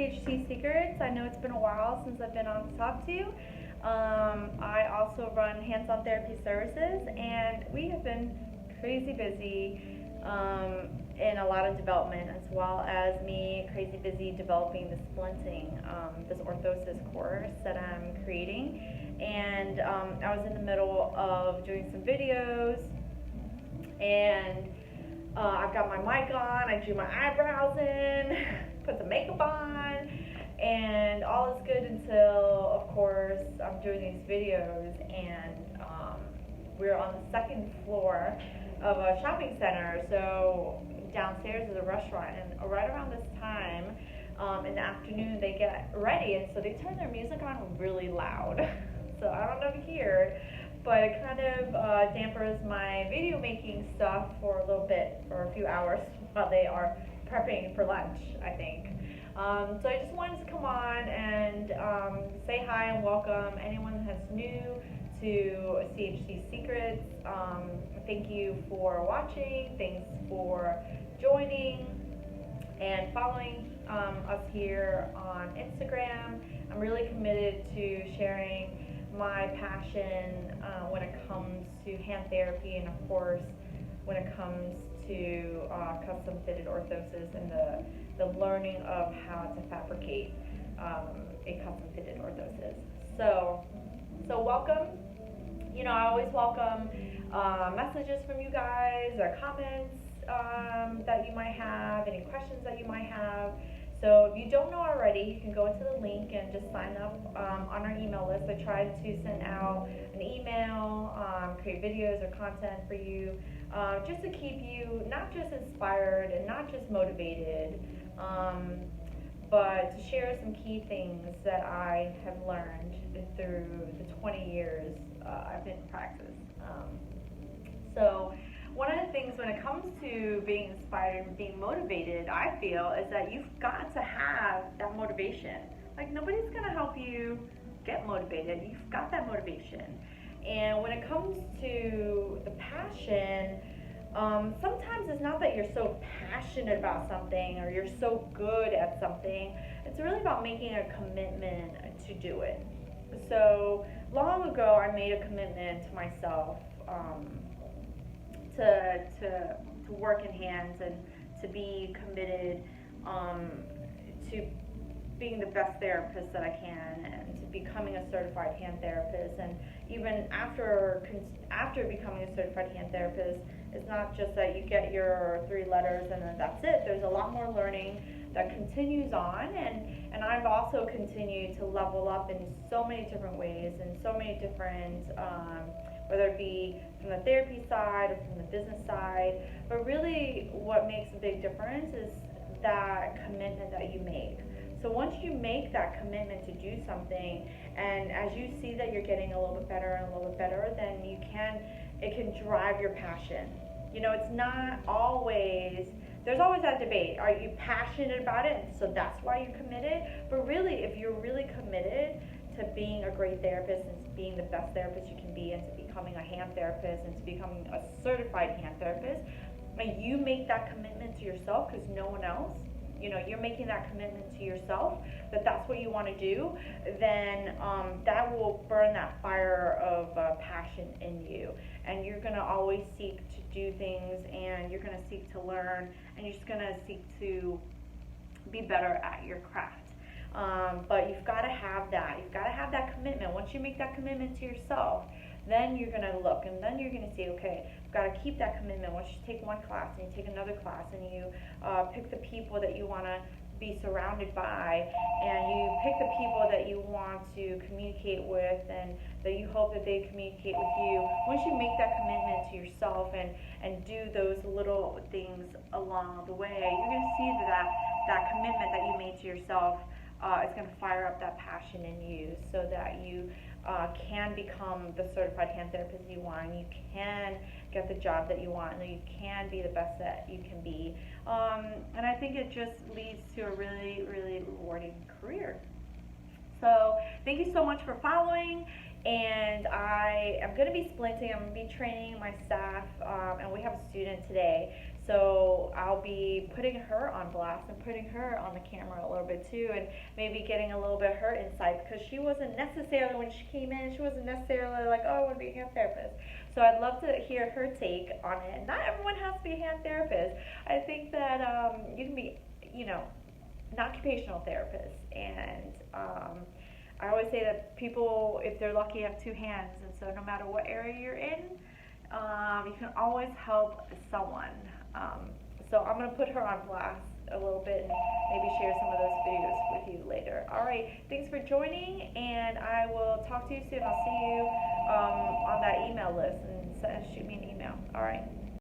CHT Secrets. I know it's been a while since I've been on to talk to you. I also run hands-on therapy services, and we have been crazy busy in a lot of development, as well as me crazy busy developing the splinting, this orthosis course that I'm creating. And I was in the middle of doing some videos, and I've got my mic on, I drew my eyebrows in, put the makeup on, and all is good until, of course, I'm doing these videos, and we're on the second floor of a shopping center, so downstairs is a restaurant, and right around this time in the afternoon they get ready, and so they turn their music on really loud. So I don't know if you hear, but it kind of dampers my video making stuff for a little bit, for a few hours, while they are prepping for lunch, I think. So I just wanted to come on and say hi and welcome anyone that's new to CHT Secrets. Thank you for watching, thanks for joining and following us here on Instagram. I'm really committed to sharing my passion when it comes to hand therapy, and of course when it comes to custom fitted orthosis and the learning of how to fabricate a custom fitted orthosis. So welcome. You know, I always welcome messages from you guys or comments that you might have, any questions that you might have. So if you don't know already, you can go into the link and just sign up on our email list. I try to send out an email, create videos or content for you, just to keep you not just inspired and not just motivated, but to share some key things that I have learned through the 20 years I've been in practice. So one of the things when it comes to being inspired and being motivated, I feel, is that you've got to have that motivation. Like, nobody's going to help you get motivated. You've got that motivation. And when it comes to the passion, sometimes it's not that you're so passionate about something or you're so good at something. It's really about making a commitment to do it. So long ago, I made a commitment to myself to work in hands and to be committed to being the best therapist that I can, and to becoming a certified hand therapist. And even after becoming a certified hand therapist, it's not just that you get your 3 letters and then that's it. There's a lot more learning that continues on, and I've also continued to level up in so many different ways and so many different whether it be from the therapy side or from the business side. But really what makes a big difference is that commitment that you make. So once you make that commitment to do something, and as you see that you're getting a little bit better and a little bit better, then it can drive your passion. You know, it's not always, there's always that debate. Are you passionate about it? And so that's why you committed. But really, if you're really committed to being a great therapist and to being the best therapist you can be, and to becoming a hand therapist and to becoming a certified hand therapist, and you make that commitment to yourself, because no one else, you know, you're making that commitment to yourself that that's what you want to do, then that will burn that fire of passion in you, and you're going to always seek to do things, and you're going to seek to learn, and you're just going to seek to be better at your craft. But you've got to have that. You've got to have that commitment. Once you make that commitment to yourself, then you're going to look, and then you're going to say, okay, I've got to keep that commitment. Once you take one class and you take another class, and you pick the people that you want to be surrounded by, and you pick the people that you want to communicate with, and that you hope that they communicate with you. Once you make that commitment to yourself and do those little things along the way, you're going to see that commitment that you made to yourself is going to fire up that passion in you, so that you can become the certified hand therapist you want, and you can get the job that you want, and you can be the best that you can be. And I think it just leads to a really, really rewarding career. So thank you so much for following, and I am going to be splinting. I'm going to be training my staff, and we have a student today. So I'll be putting her on blast and putting her on the camera a little bit too, and maybe getting a little bit of her insight, because she wasn't necessarily, when she came in, she wasn't necessarily like, oh, I want to be a hand therapist. So I'd love to hear her take on it. Not everyone has to be a hand therapist. I think that you can be, an occupational therapist, and I always say that people, if they're lucky, have two hands, and so no matter what area you're in, you can always help someone. So I'm going to put her on blast a little bit and maybe share some of those videos with you later. All right, thanks for joining, and I will talk to you soon. I'll see you on that email list, and shoot me an email. All right.